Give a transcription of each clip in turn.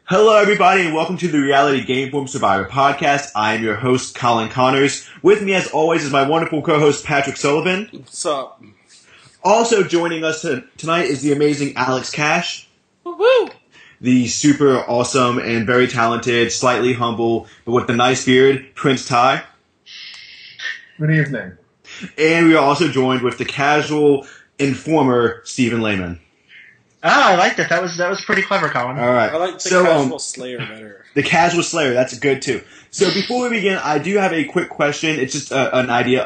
Hello, everybody, and welcome to the Reality Game Form Survivor podcast. I am your host, Colin Connors. With me, as always, is my wonderful co-host, Patrick Sullivan. What's up? Also joining us tonight is the amazing Alex Cash. Woo-woo! The super awesome and very talented, slightly humble, but with the nice beard, Prince Ty. Good evening. And we are also joined with the casual informer, Stephen Lehman. I liked it. That was pretty clever, Colin. All right. I like the casual slayer better. The casual slayer, that's good too. So before we begin, I do have a quick question. It's just an idea.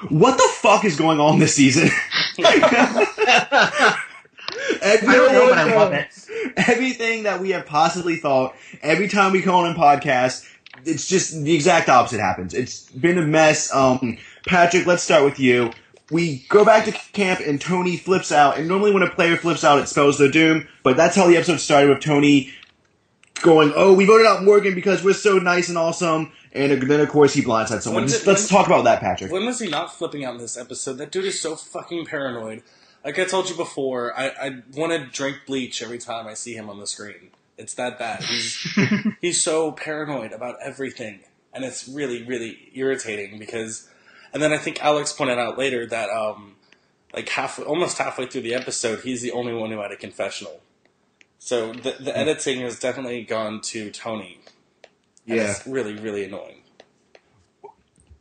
What the fuck is going on this season? I don't know, but I love it. Everything that we have possibly thought, every time we call in podcast, it's just the exact opposite happens. It's been a mess. Patrick, let's start with you. We go back to camp and Tony flips out, and normally when a player flips out, it spells their doom, but that's how the episode started with Tony going, oh, we voted out Morgan because we're so nice and awesome, and then of course he blindsides someone. Let's talk about that, Patrick. When was he not flipping out in this episode? That dude is so fucking paranoid. Like I told you before, I want to drink bleach every time I see him on the screen. It's that bad. He's so paranoid about everything, and it's really, really irritating because... And then I think Alex pointed out later that, almost halfway through the episode, he's the only one who had a confessional. So the editing has definitely gone to Tony. And Yeah. It's really, really annoying.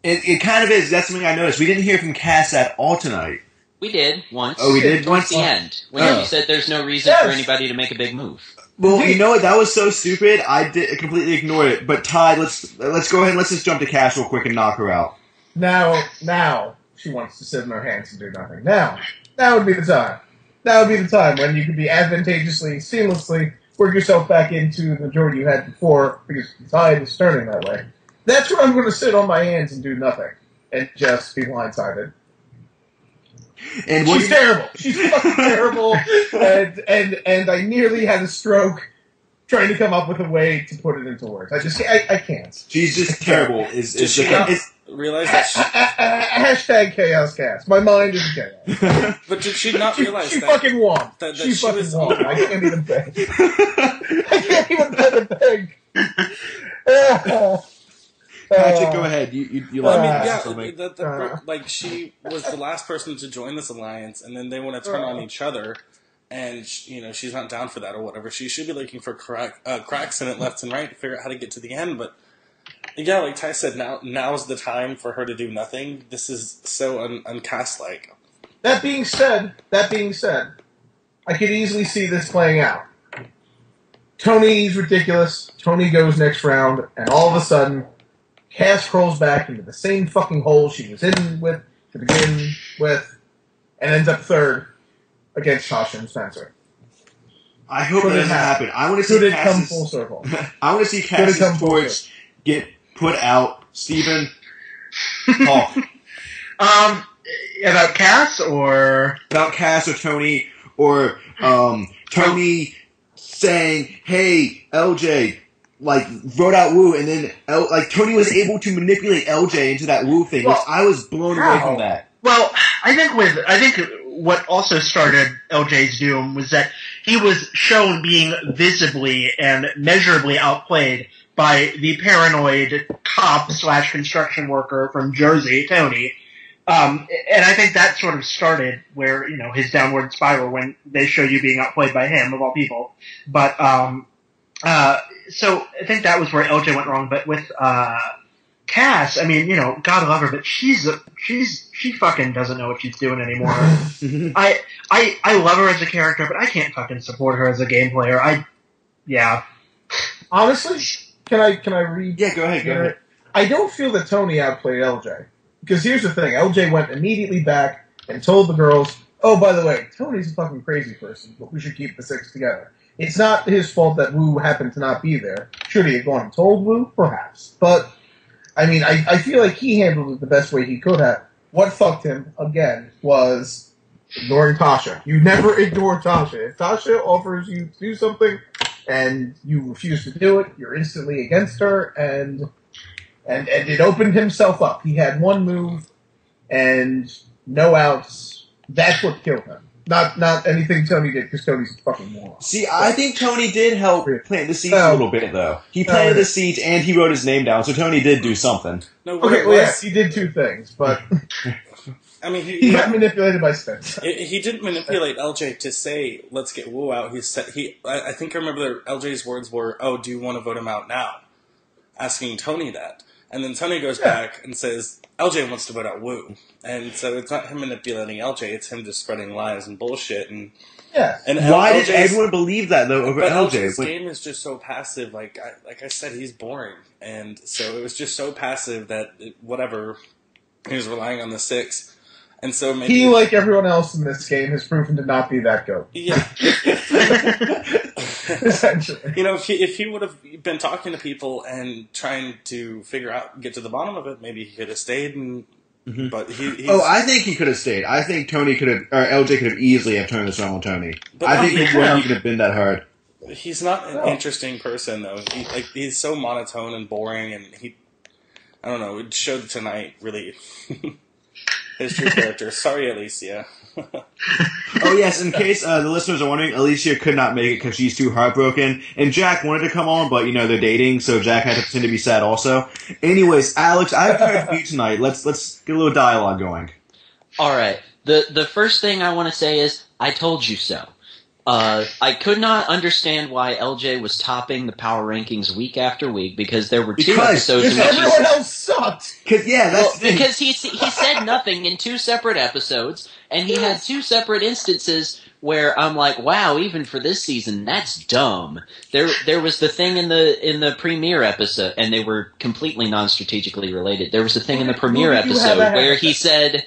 It kind of is. That's something I noticed. We didn't hear from Cass at all tonight. We did, once. Oh, we did? Towards the end. When you said there's no reason for anybody to make a big move. Well, you know what? That was so stupid. I completely ignored it. But Ty, let's go ahead and let's just jump to Cass real quick and knock her out. Now, she wants to sit in her hands and do nothing. Now would be the time. Now would be the time when you could be advantageously, seamlessly work yourself back into the majority you had before, because the tide is turning that way. That's where I'm going to sit on my hands and do nothing, and just be blindsided. And She's terrible. She's fucking terrible, and I nearly had a stroke trying to come up with a way to put it into words. I can't. She's just terrible. Realize that Hashtag chaos cast. My mind is chaos. But did she not realize she that... fucking won. That she she fucking was won. I can't even beg. I can't even beg. Patrick, go ahead. You like she was the last person to join this alliance, and then they want to turn on each other, and she's not down for that or whatever. She should be looking for cracks in it left and right to figure out how to get to the end. But yeah, like Ty said, now's the time for her to do nothing. This is so uncast-like. That being said, I could easily see this playing out. Tony's ridiculous. Tony goes next round, and all of a sudden, Cass crawls back into the same fucking hole she was in with to begin with, and ends up third against Tasha and Spencer. I hope that doesn't happen. I want to see Cass's... come full circle. I want to see Cass's torch get put out. Steven, talk. About Cass or... About Cass or Tony, or Tony saying, hey, LJ... wrote out Woo, and then, Tony was able to manipulate LJ into that Woo thing, which I was blown away from that. Well, I think what also started LJ's doom was that he was shown being visibly and measurably outplayed by the paranoid cop/construction worker from Jersey, Tony. And I think that sort of started where, his downward spiral when they show you being outplayed by him, of all people. But, so I think that was where LJ went wrong, but with Cass, I mean, God love her, but she fucking doesn't know what she's doing anymore. I love her as a character, but I can't fucking support her as a game player. Honestly, can I read? Yeah, go ahead. I don't feel that Tony outplayed LJ. Because here's the thing, LJ went immediately back and told the girls, oh, by the way, Tony's a fucking crazy person, but we should keep the six together. It's not his fault that Wu happened to not be there. Should he have gone and told Wu? Perhaps. But, I mean, I feel like he handled it the best way he could have. What fucked him, again, was ignoring Tasha. You never ignore Tasha. If Tasha offers you to do something and you refuse to do it, you're instantly against her, and it opened himself up. He had one move and no outs. That's what killed him. Not anything Tony did, because Tony's a fucking moron. See, I think Tony did help plant the seeds a little bit, though. He planted the seeds and he wrote his name down, so Tony did do something. No, okay, well, yes, he did two things, but I mean, he got manipulated by Spencer. He didn't manipulate LJ to say, "Let's get Wu out." I think I remember that LJ's words were, "Oh, do you want to vote him out now?" Asking Tony that, and then Tony goes back and says, "LJ wants to vote out Wu," and so it's not him manipulating LJ; it's him just spreading lies and bullshit. And why did everyone believe that though over LJ? LJ's game is just so passive. Like I said, he's boring, and so it was just so passive that whatever he was relying on the 6. And so maybe he, like everyone else in this game, has proven to not be that goat. Yeah. Essentially. If he would have been talking to people and trying to get to the bottom of it, maybe he could have stayed. But I think he could have stayed. I think Tony could have, or LJ could have easily have turned this around on Tony. But I think it wouldn't even have been that hard. He's not an interesting person, though. He's so monotone and boring, and I don't know, it showed tonight, really. His true character. Sorry, Alicia. Oh, yes, in case the listeners are wondering, Alicia could not make it because she's too heartbroken. And Jack wanted to come on, but, they're dating, so Jack had to pretend to be sad also. Anyways, Alex, I have time for you tonight. Let's get a little dialogue going. All right. The first thing I want to say is, I told you so. I could not understand why LJ was topping the power rankings week after week because there were two episodes in which everyone else sucked. Because he said nothing in 2 separate episodes, and he had 2 separate instances where I'm like, wow, even for this season, that's dumb. There was the thing in the premiere episode, and they were completely non-strategically related. There was a thing in the premiere episode where he said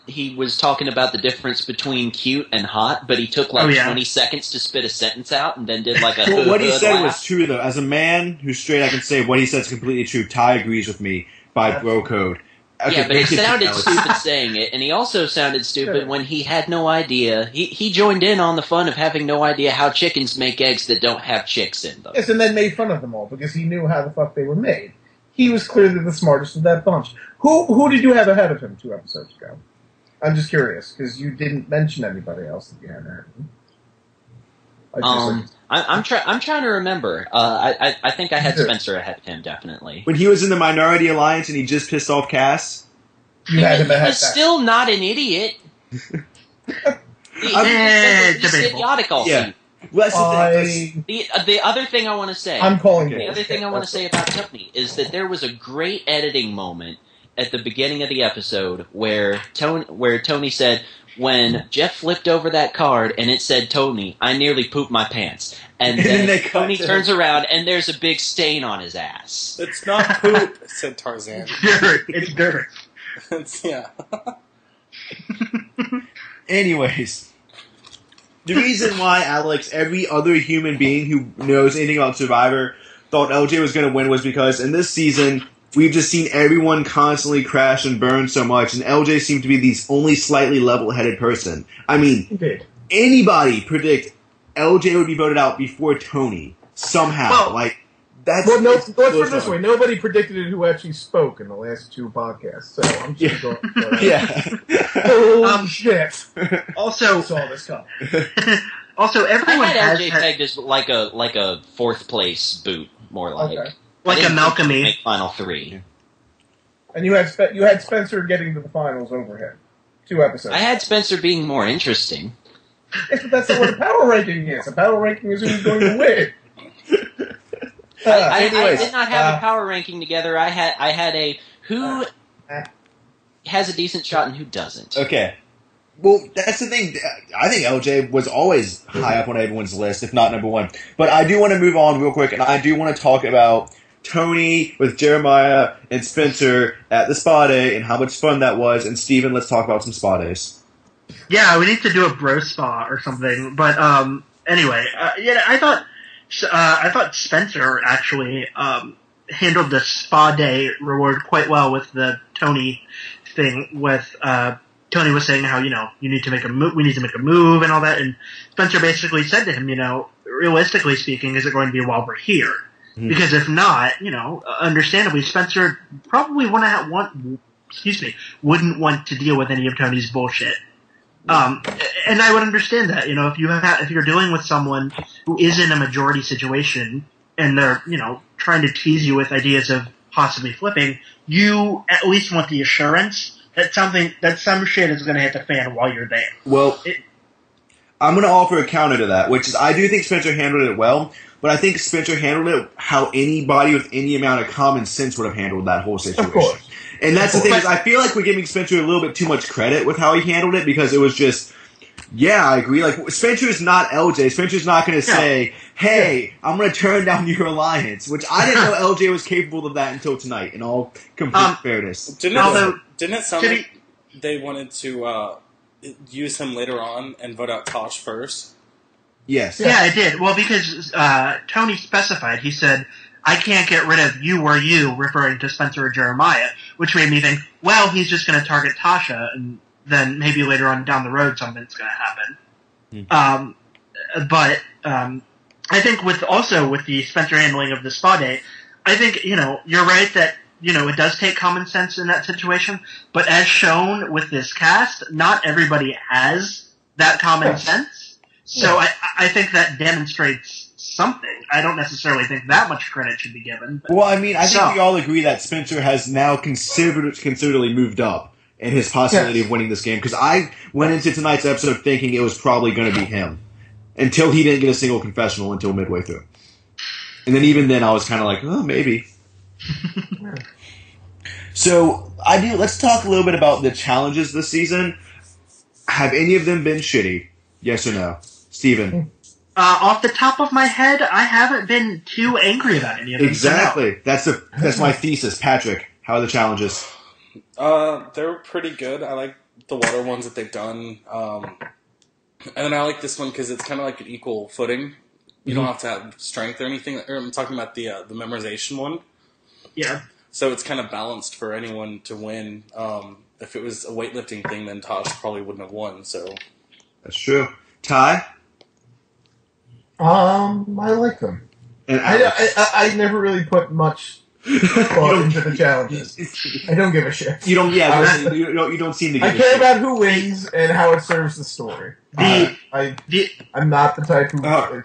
he was talking about the difference between cute and hot, but he took 20 seconds to spit a sentence out and then did like a well, what he said laugh. was true, though. As a man who's straight, I can say what he said is completely true. Ty agrees with me by bro code. Okay, yeah, but he sounded stupid saying it, and he also sounded stupid when he had no idea. He joined in on the fun of having no idea how chickens make eggs that don't have chicks in them. Yes, and then made fun of them all because he knew how the fuck they were made. He was clearly the smartest of that bunch. Who did you have ahead of him 2 episodes ago? I'm just curious, because you didn't mention anybody else that you had ahead of him. I'm trying to remember. I think I had Spencer ahead of him, definitely. When he was in the Minority Alliance and he just pissed off Cass? You had him ahead. He was still not an idiot. He's idiotic all season. Well, that's the thing. The other thing I want to say. I'm calling The other thing I want to say about Tony is that there was a great editing moment at the beginning of the episode where Tony said, when Jeff flipped over that card and it said Tony, I nearly pooped my pants. And then Tony turns around and there's a big stain on his ass. It's not poop, said Tarzan. It's dirt. Yeah. Anyways. The reason why, Alex, every other human being who knows anything about Survivor thought LJ was going to win was because in this season, we've just seen everyone constantly crash and burn so much, and LJ seemed to be the only slightly level-headed person. I mean, anybody predict LJ would be voted out before Tony, somehow. That's... Well, let's put it this way. Nobody predicted it who actually spoke in the last 2 podcasts, so I'm just going to go... Yeah. Shit. Also... I saw this coming. Also, everyone I had has... LJ pegged as like a 4th place boot, more like. Okay. Like a Malcolm E. Make final 3. And you had Spencer getting to the finals over him. 2 episodes. I had Spencer being more interesting. Yes, but that's not what a power ranking is. A power ranking is who's going to win. I did not have a power ranking together. I had a who has a decent shot and who doesn't. Okay. Well, that's the thing. I think LJ was always high up on everyone's list, if not number 1. But I do want to move on real quick, and I do want to talk about Tony with Jeremiah and Spencer at the spa day and how much fun that was. And Steven, let's talk about some spa days. Yeah, we need to do a bro spa or something. But anyway, I thought Spencer actually handled the spa day reward quite well with the Tony thing. With Tony was saying how you need to make a move, we need to make a move and all that, and Spencer basically said to him, realistically speaking, is it going to be while we're here? Mm-hmm. Because if not, understandably, Spencer probably wouldn't want to deal with any of Tony's bullshit. And I would understand that, if you're dealing with someone who is in a majority situation and they're, trying to tease you with ideas of possibly flipping, you at least want the assurance that some shit is going to hit the fan while you're there. Well, I'm going to offer a counter to that, which is I do think Spencer handled it well, but I think Spencer handled it how anybody with any amount of common sense would have handled that whole situation. Of course. And that's the thing is I feel like we're giving Spencer a little bit too much credit with how he handled it because it was just, yeah, I agree. Like, Spencer's not LJ. Spencer's not going to say, hey, I'm going to turn down your alliance, which I didn't know LJ was capable of that until tonight, in all complete fairness. Didn't it sound like they wanted to use him later on and vote out Tosh first? Yes. Yeah, it did. Well, because Tony specified, he said, I can't get rid of you or you, referring to Spencer or Jeremiah, which made me think, well, he's just going to target Tasha, and then maybe later on down the road something's going to happen. But I think with the Spencer handling of the spa day, I think, you're right that, it does take common sense in that situation, but as shown with this cast, not everybody has that common sense. So I think that demonstrates something. I don't necessarily think that much credit should be given. Well, I mean, I think we all agree that Spencer has now considerably moved up in his possibility of winning this game, because I went into tonight's episode thinking it was probably going to be him, until he didn't get a single confessional until midway through. And then even then I was kind of like, oh, maybe. So, let's talk a little bit about the challenges this season. Have any of them been shitty? Yes or no? Steven? Off the top of my head, I haven't been too angry about any of them. Exactly. So no. That's my thesis. Patrick, how are the challenges? They're pretty good. I like the water ones that they've done. And I like this one because it's kind of like an equal footing. You don't have to have strength or anything. I'm talking about the memorization one. Yeah. So it's kind of balanced for anyone to win. If it was a weightlifting thing, then Tosh probably wouldn't have won. So that's true. Ty? I like them. And I never really put much thought into the challenges. I don't give a shit. You don't. Yeah, you don't seem to. Give I care about who wins and how it serves the story. I'm not the type who.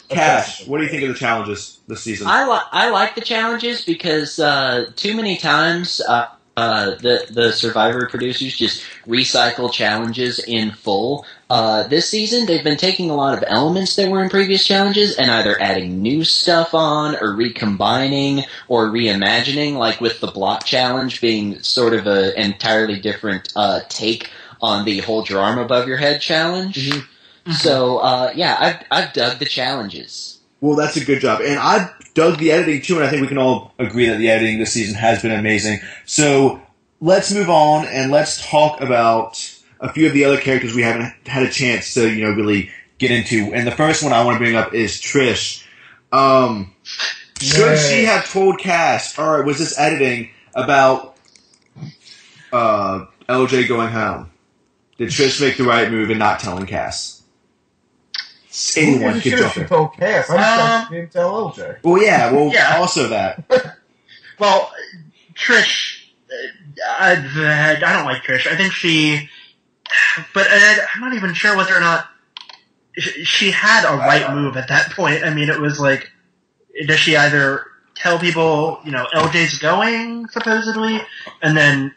Cash. What do you think of the challenges this season? I like the challenges because too many times the Survivor producers just recycle challenges in full. This season, they've been taking a lot of elements that were in previous challenges and either adding new stuff on or recombining or reimagining, like with the block challenge being sort of an entirely different take on the hold your arm above your head challenge. Mm-hmm. So, I've dug the challenges. Well, that's a good job. And I've dug the editing, too, and I think we can all agree that the editing this season has been amazing. So, let's move on, and let's talk about a few of the other characters we haven't had a chance to, really get into. And the first one I want to bring up is Trish. Should she have told Cass, or was this editing about LJ going home? Did Trish make the right move in not telling Cass? Anyone could jump in. She told Cass. I just didn't tell LJ. Well, yeah. Also that. Well, Trish, I don't like Trish. I think but I'm not even sure whether or not she had a right move at that point. I mean, it was like, does she either tell people, LJ's going, supposedly, and then,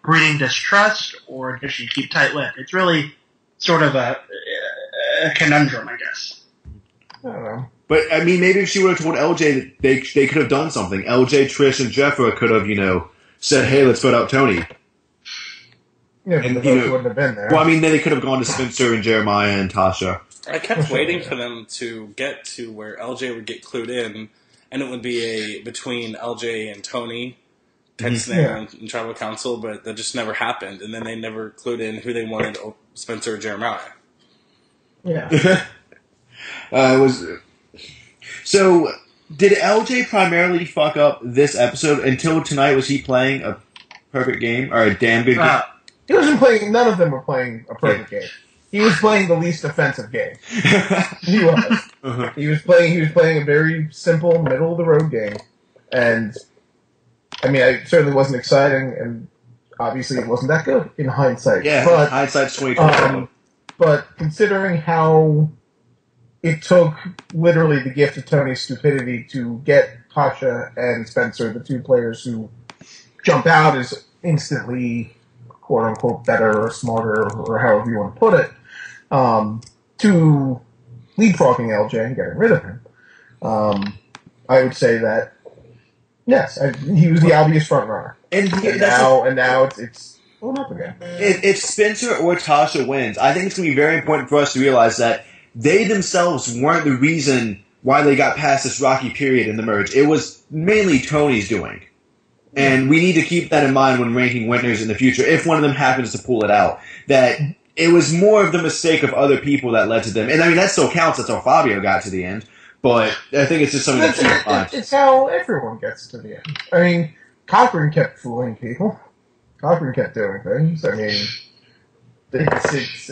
breeding distrust, or does she keep tight-lipped? It's really sort of a conundrum, I guess. I don't know. But, I mean, maybe if she would have told LJ that they could have done something. LJ, Trish, and Jeffra could have, said, hey, let's vote out Tony. Yeah, but the votes wouldn't have been there. Well, I mean, then they could have gone to Spencer and Jeremiah and Tasha. I kept waiting for them to get to where LJ would get clued in, and it would be between LJ and Tony, Ted Snare and Tribal Council, but that just never happened, and then they never clued in who they wanted, Spencer or Jeremiah. Yeah. It was... So, did LJ primarily fuck up this episode? Until tonight, was he playing a perfect game? Or a damn good game? He wasn't playing... None of them were playing a perfect game. He was playing the least offensive game. He was. Uh-huh. He was playing a very simple, middle-of-the-road game. And, I mean, it certainly wasn't exciting, and obviously it wasn't that good in hindsight. Yeah, but, hindsight's 2020. but considering how it took literally the gift of Tony's stupidity to get Tasha and Spencer, the two players who jump out as instantly, quote-unquote, better or smarter, or however you want to put it, to leapfrogging LJ and getting rid of him. I would say that, yes, he was the obvious front runner. And now it's going up again. If Spencer or Tasha wins, I think it's going to be very important for us to realize that they themselves weren't the reason why they got past this rocky period in the merge. It was mainly Tony's doing. And we need to keep that in mind when ranking winners in the future, if one of them happens to pull it out. That it was more of the mistake of other people that led to them. And I mean, that still counts. That's how Fabio got to the end. But I think it's just something that's in mind. It's how everyone gets to the end. I mean, Cochran kept fooling people. Cochran kept doing things. I mean, it's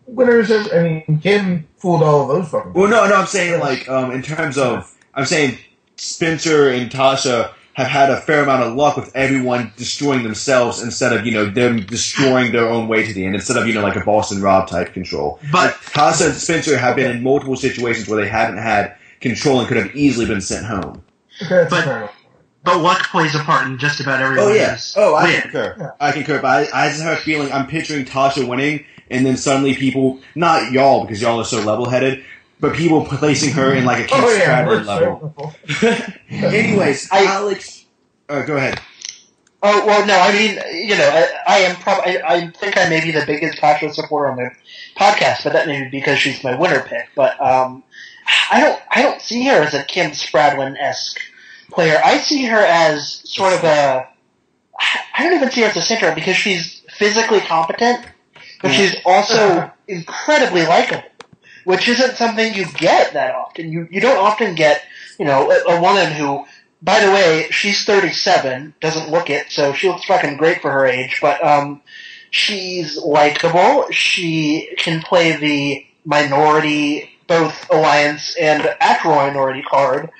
winners. I mean, Kim fooled all of those fucking. Well, no, I'm saying like in terms of, I'm saying Spencer and Tasha have had a fair amount of luck with everyone destroying themselves instead of them destroying their own way to the end instead of like a Boston Rob type control. But Tasha and Spencer have been in multiple situations where they haven't had control and could have easily been sent home. But luck plays a part in just about everyone. Oh yeah. I concur. Yeah. I concur. But I just have a feeling I'm picturing Tasha winning, and then suddenly people, not y'all because y'all are so level-headed, but people placing her in like a Kim Stradlin level. Anyways, Alex, go ahead. Oh well, no. I mean, I think I may be the biggest Tasha supporter on the podcast, but that may be because she's my winner pick. But I don't see her as a Kim Spradlin-esque player. I see her as sort of I don't even see her as a center because she's physically competent, but she's also incredibly likable, which isn't something you get that often. You don't often get, a woman who, by the way, she's 37, doesn't look it, so she looks fucking great for her age, but she's likable, she can play the minority, both alliance and actual minority card,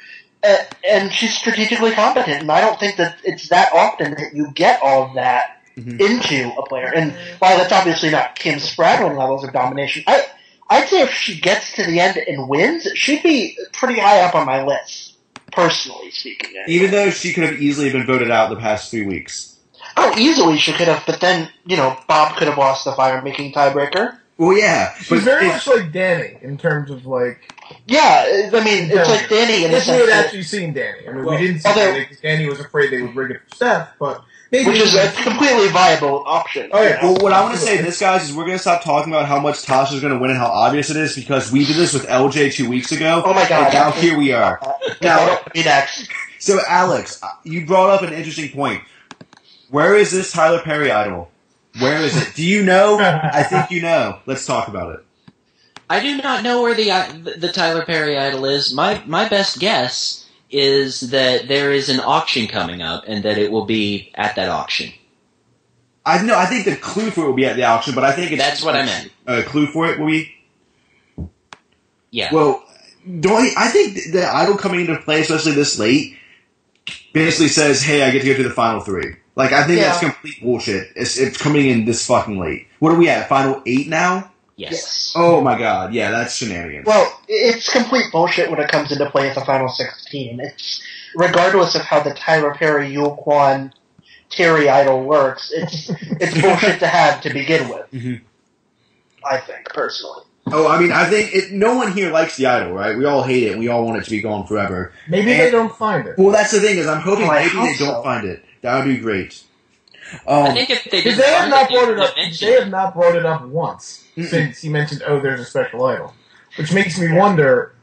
and she's strategically competent, and I don't think that it's that often that you get all of that into a player. And while that's obviously not Kim Spradlin levels of domination, I'd say if she gets to the end and wins, she'd be pretty high up on my list, personally speaking. Even though she could have easily been voted out the past 3 weeks. Oh, easily she could have, but then, Bob could have lost the fire-making tiebreaker. Well, yeah. She's very much like Danny in terms of, like... Yeah, I mean, it's like Danny in the sense that... we had actually seen Danny. I mean, we didn't see Danny because Danny was afraid they would rig it for Steph, but... Which is a completely viable option. Oh, yeah. Well, what I want to say this, guys, is we're going to stop talking about how much Tasha's going to win and how obvious it is because we did this with LJ 2 weeks ago. Oh, my God. And now here we are. Now, next. So, Alex, you brought up an interesting point. Where is this Tyler Perry idol? Where is it? Do you know? I think you know. Let's talk about it. I do not know where the Tyler Perry idol is. My best guess is that there is an auction coming up and that it will be at that auction. I think the clue for it will be at the auction, but I think that's what I meant. A clue for it will be? Yeah. Well, I think the idol coming into play, especially this late, basically says, hey, I get to go to the final 3. Like, I think that's complete bullshit. It's coming in this fucking late. What are we at? Final 8 now? Yes. Oh my god, yeah, that's shenanigans. Well, it's complete bullshit when it comes into play at the final 16. It's, regardless of how the Tyler Perry, Yul Kwan, Terry idol works, it's bullshit to have to begin with. Mm-hmm. I think, personally. Oh, I mean, I think no one here likes the idol, right? We all hate it, and we all want it to be gone forever. Maybe they don't find it. Well, that's the thing, is I'm hoping maybe they don't find it. That would be great. I think if they did, they have not brought it up. They have not brought it up once since he mentioned, "Oh, there's a special idol," which makes me wonder.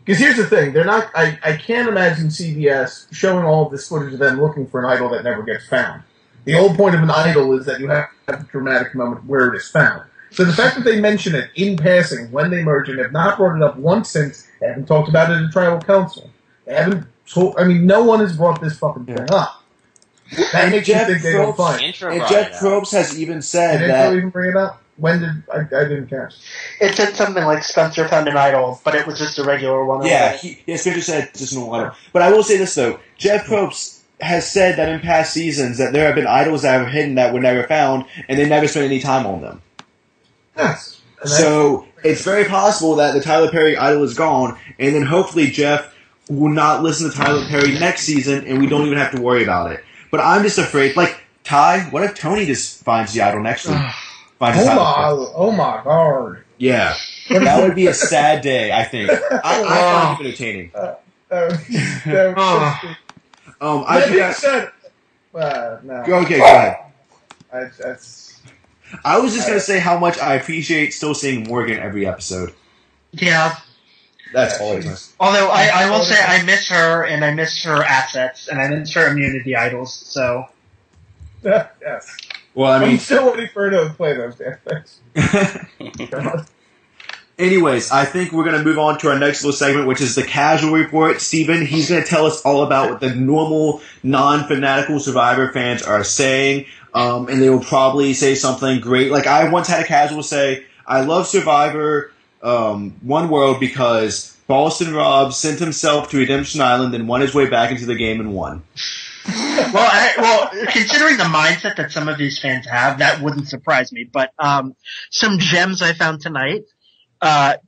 Because here's the thing: they're not. I can't imagine CBS showing all of this footage of them looking for an idol that never gets found. The whole point of an idol is that you have a dramatic moment where it is found. So the fact that they mention it in passing when they merge and have not brought it up once since, they haven't talked about it in tribal council. They haven't told. I mean, no one has brought this fucking thing up. That makes you think they don't find it. And Jeff Probst has even said that... Did Intro even bring it up? When did... I didn't catch. It said something like Spencer found an idol, but it was just a regular one. Yeah, Spencer said just an idol. But I will say this, though. Jeff Probst has said that in past seasons that there have been idols that have hidden that were never found, and they never spent any time on them. Yes. So it's very possible that the Tyler Perry idol is gone, and then hopefully Jeff will not listen to Tyler Perry next season, and we don't even have to worry about it. But I'm just afraid, like, Ty, what if Tony just finds the idol next week? Oh my god. Yeah. That would be a sad day, I think. I find it entertaining. That being said, no. Okay, go ahead. I was just going to say how much I appreciate still seeing Morgan every episode. Yeah. That's all it is. Although I will say I miss her, and I miss her assets, and I miss her immunity idols, so... Yes. Well, I mean... I'm still waiting for her to play those damn things. Anyways, I think we're going to move on to our next little segment, which is the casual report. Steven, he's going to tell us all about what the normal, non-fanatical Survivor fans are saying, and they will probably say something great. Like, I once had a casual say, I love Survivor One World because Boston Rob sent himself to Redemption Island and won his way back into the game and won. Well, considering the mindset that some of these fans have, that wouldn't surprise me. But some gems I found tonight.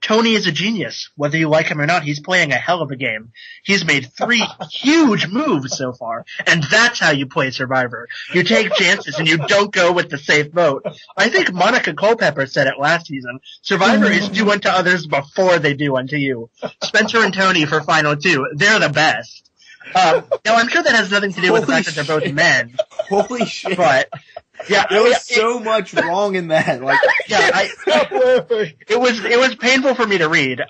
Tony is a genius. Whether you like him or not, he's playing a hell of a game. He's made 3 huge moves so far, and that's how you play Survivor. You take chances and you don't go with the safe vote. I think Monica Culpepper said it last season. Survivor is do unto others before they do unto you. Spencer and Tony for Final 2. They're the best. Now, I'm sure that has nothing to do with the fact that they're both men. Holy shit. But... yeah, there was so much wrong in that. Like, it was painful for me to read.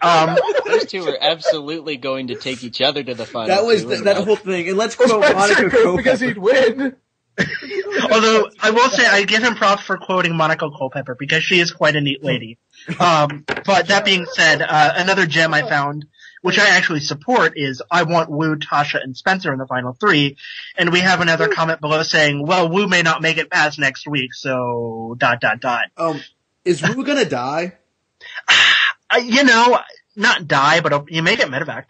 Those two are absolutely going to take each other to the final. That was that whole thing. And let's quote Monica Culpepper because he'd win. Although I will say I give him props for quoting Monica Culpepper because she is quite a neat lady. But that being said, another gem I found, which I actually support, is I want Wu, Tasha, and Spencer in the final 3. And we have another comment below saying, well, Wu may not make it past next week, so ... Is Wu gonna die? Not die, but you may get medevac.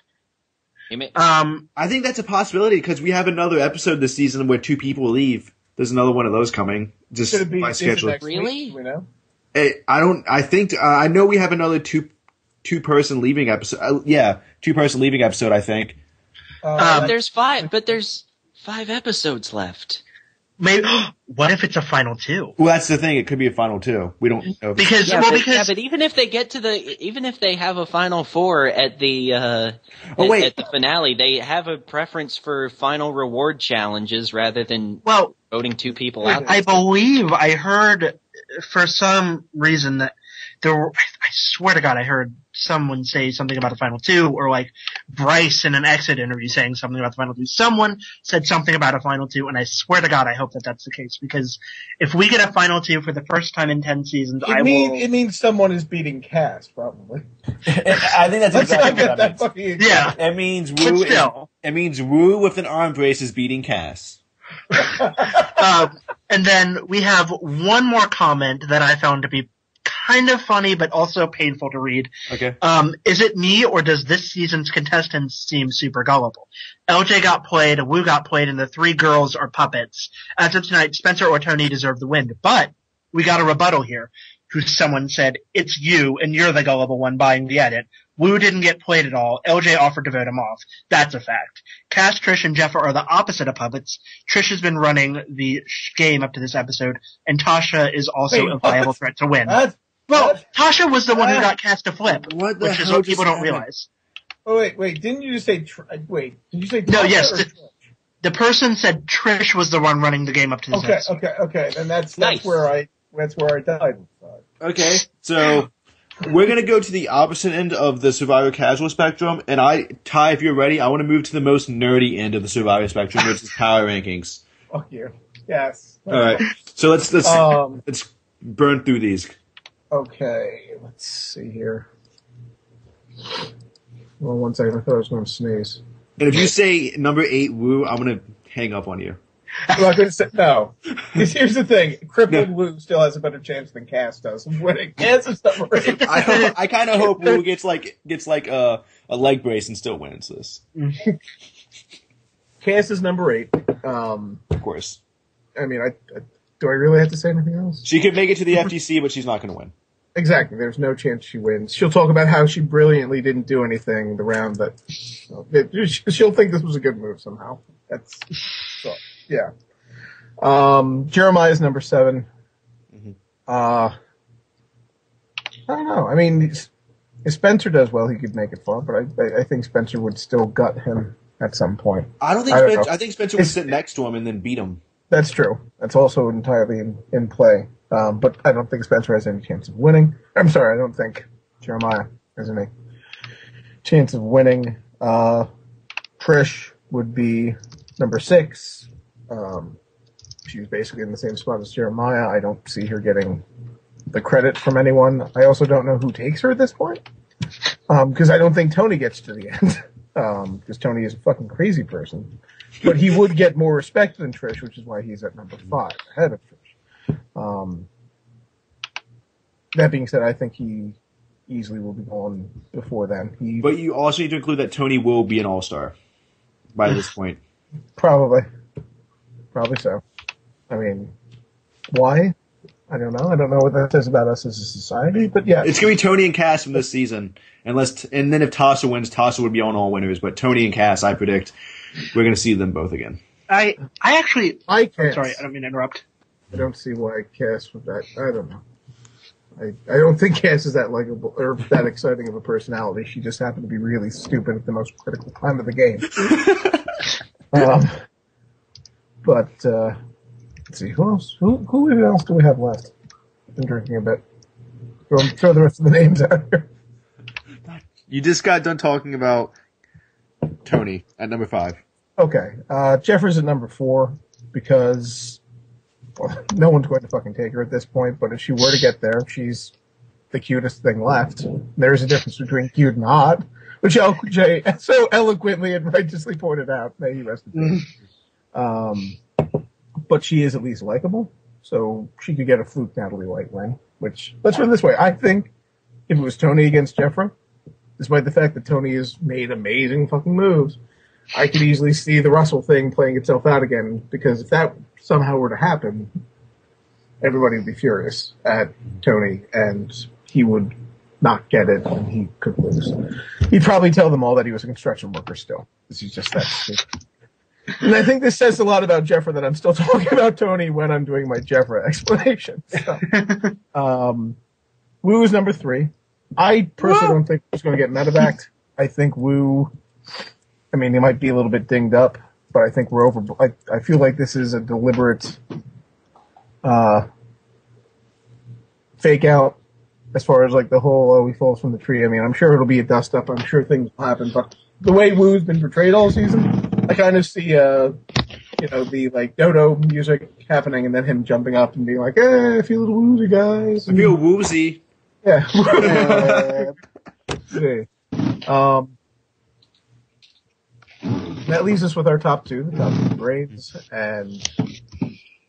I think that's a possibility because we have another episode this season where 2 people leave. There's another one of those coming. Just by schedule. Really? We know? I know we have another two-person leaving episode. 2-person leaving episode, I think. There's 5 episodes left. Maybe. What if it's a final 2? Well, that's the thing. It could be a final 2. We don't know. But even if they get to even if they have a final 4 at the at the finale, they have a preference for final reward challenges rather than voting 2 people out. I believe I heard for some reason that I swear to God, I heard someone say something about the final 2, or like Bryce in an exit interview saying something about the final 2. Someone said something about a final 2, and I swear to God, I hope that that's the case, because if we get a final 2 for the first time in 10 seasons, it means someone is beating Cass, probably. I think that's exactly what that means. Yeah. It means Wu. It means Wu with an arm brace is beating Cass. And then we have one more comment that I found to be kind of funny, but also painful to read. Okay. Is it me, or does this season's contestants seem super gullible? LJ got played, Wu got played, and the 3 girls are puppets. As of tonight, Spencer or Tony deserve the win. But we got a rebuttal here, who someone said, it's you, and you're the gullible one buying the edit. Wu didn't get played at all. LJ offered to vote him off. That's a fact. Cass, Trish, and Jeff are the opposite of puppets. Trish has been running the game up to this episode, and Tasha is also a viable threat to win. Tasha was the one who got cast to flip, which is what people don't realize. Oh, wait, didn't you just say, did you say Tasha? No, yes. The person said Trish was the one running the game up to this episode. Okay, then that's where I died. Okay, so we're going to go to the opposite end of the Survivor casual spectrum, and Ty, if you're ready, I want to move to the most nerdy end of the Survivor spectrum, which is power rankings. Fuck you. Yes. All right, so let's burn through these. Okay, let's see here. Well, 1 second, I thought I was going to sneeze. And if you say number 8 Wu, I'm going to hang up on you. Well, I couldn't say, no. Here's the thing. Crippled Wu still has a better chance than Cass does of winning. Cass is number 8. I kind of hope Wu gets a leg brace and still wins this. Cass is number 8. Of course. I mean, do I really have to say anything else? She could make it to the FTC, but she's not going to win. Exactly. There's no chance she wins. She'll talk about how she brilliantly didn't do anything the round that she'll think this was a good move somehow. That's so, yeah. Jeremiah's number 7. Mm-hmm. I don't know. I mean, if Spencer does well, he could make it far, but I think Spencer would still gut him at some point. I think Spencer would sit next to him and then beat him. That's true. That's also entirely in play. But I don't think Spencer has any chance of winning. I'm sorry, I don't think Jeremiah has any chance of winning. Trish would be number 6. She's basically in the same spot as Jeremiah. I don't see her getting the credit from anyone. I also don't know who takes her at this point. Because I don't think Tony gets to the end. Because Tony is a fucking crazy person. But he would get more respect than Trish, which is why he's at number 5, ahead of Trish. That being said, I think he easily will be gone before then. But you also need to include that Tony will be an all-star by this point. Probably so. I mean, why? I don't know. I don't know what that says about us as a society, but yeah. It's going to be Tony and Cass from this season. And then if Tasha wins, Tasha would be on all winners. But Tony and Cass, I predict, we're going to see them both again. I'm sorry, I don't mean to interrupt. I don't see why Cass would that. I don't know. I don't think Cass is that likable or that exciting of a personality. She just happened to be really stupid at the most critical time of the game. But let's see, who else? Who else do we have left? I've been drinking a bit. Throw the rest of the names out here. You just got done talking about Tony at number 5. Okay, Jeffers at number 4 because no one's going to fucking take her at this point. But if she were to get there, she's the cutest thing left. There's a difference between cute and hot, which LJ so eloquently and righteously pointed out. May he rest in peace. But she is at least likable, so she could get a fluke Natalie White win. Which, let's put it this way, I think if it was Tony against Jeffra, despite the fact that Tony has made amazing fucking moves, I could easily see the Russell thing playing itself out again, because if that somehow were to happen, everybody would be furious at Tony, and he would not get it, and he could lose. He'd probably tell them all that he was a construction worker still, because he's just that stupid. And I think this says a lot about Jeffra that I'm still talking about Tony when I'm doing my Jeffra explanation. So, Wu is number 3. I personally don't think he's going to get medevaced. I think Wu, I mean, he might be a little bit dinged up, but I think we're over. I feel like this is a deliberate fake out as far as like the whole, he falls from the tree. I mean, I'm sure it'll be a dust up. I'm sure things will happen, but the way Wu's been portrayed all season, I kind of see, the like dodo music happening and then him jumping up and being like, I feel a little woozy, guys. I feel woozy. Yeah. That leaves us with our top 2, the top 2 grades, and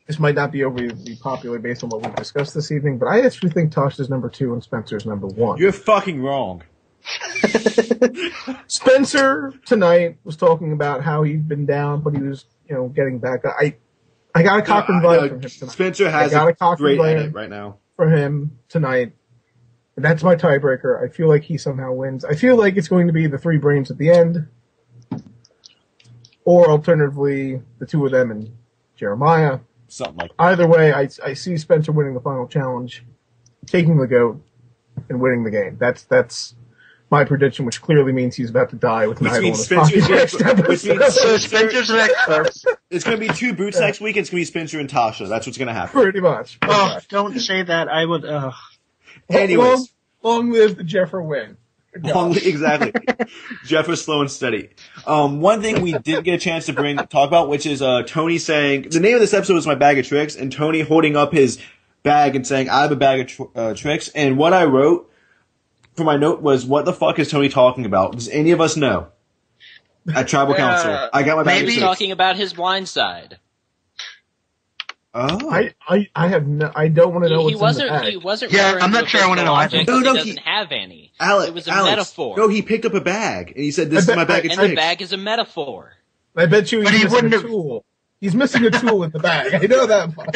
this might not be overly popular based on what we've discussed this evening, but I actually think Tasha's number 2 and Spencer's number 1. You're fucking wrong. Spencer tonight was talking about how he'd been down, but he was, getting back. I got a Cochran vibe from him tonight. Spencer has a great edit right now. For him tonight. And that's my tiebreaker. I feel like he somehow wins. I feel like it's going to be the 3 brains at the end. Or alternatively, the 2 of them and Jeremiah. Something like that. Either way, I see Spencer winning the final challenge, taking the GOAT, and winning the game. That's my prediction, which clearly means he's about to die with an idol in his pocket. So Spencer's next. It's going to be 2 boots next week. It's going to be Spencer and Tasha. That's what's going to happen. Pretty much. Oh, don't say that. I would. Anyways, long live the Jeffra win. Exactly. Jeff is slow and steady. One thing we didn't get a chance to talk about, which is Tony saying the name of this episode was My Bag of Tricks, and Tony holding up his bag and saying, "I have a bag of tricks." And what I wrote for my note was, "What the fuck is Tony talking about? Does any of us know?" At Tribal Council, I got my bag of tricks. Maybe talking about his blind side. Oh, I don't want to know what's in the bag. He wasn't. Yeah, I'm not sure I want to know. He doesn't have any. Alex, it was a metaphor. No, he picked up a bag and he said, "This is my bag of tricks." And the bag is a metaphor. I bet you he's missing a tool. He's missing a tool in the bag. I know that much.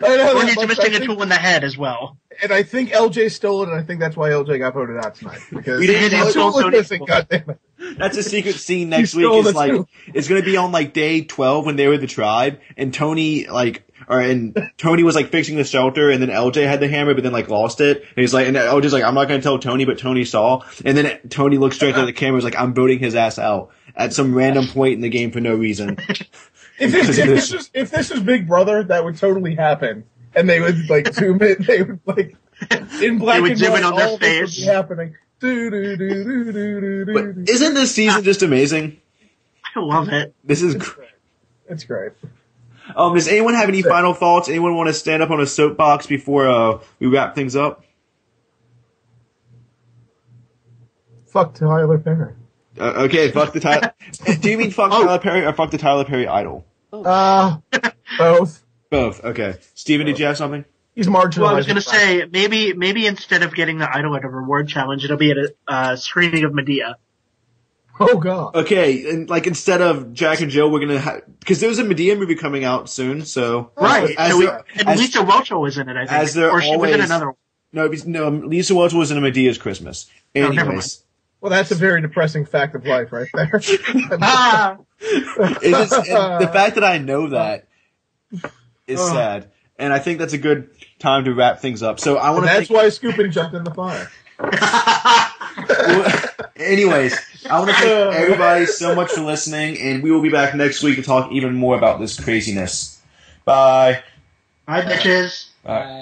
Or he's missing a tool in the head as well. And I think LJ stole it, and I think that's why LJ got voted out tonight. Because We didn't he's know totally missing, goddammit. That's a secret scene next He week. stole It's the like two. it's gonna be on like day 12 when they were the tribe, and Tony Tony was like fixing the shelter, and then LJ had the hammer, but then like lost it. And he's like, and LJ's like, I'm not gonna tell Tony, but Tony saw. And then Tony looks straight at the camera, and was like, I'm voting his ass out at some random point in the game for no reason. If this was Big Brother, that would totally happen. And they would like zoom in. They would like in black and white. On their all this would face. be happening. Do. But isn't this season just amazing? I love it. This is. It's great. Does anyone have any final thoughts? Anyone want to stand up on a soapbox before we wrap things up? Fuck Tyler Perry. Okay, fuck the Tyler. Do you mean fuck Tyler Perry or fuck the Tyler Perry idol? Both. Both. Okay. Steven, did you have something? He's marginalized. Well, I was going to say, maybe instead of getting the idol at a reward challenge, it'll be at a screening of Medea. Oh god. Okay, and like instead of Jack and Jill, we're gonna because there's a Medea movie coming out soon. So Right. as And Lisa Welch was in it, I think. as there Or she was in always- another one. no, Lisa Welch was in a Medea's Christmas. Oh, never Anyways, Well, that's a very depressing fact of life, right there. Ah! the fact that I know that is sad, and I think that's a good time to wrap things up. So I want to. That's why Scoopin jumped in the fire. Anyways, I want to thank everybody so much for listening, and we will be back next week to talk even more about this craziness. Bye. Bye, bitches. Bye.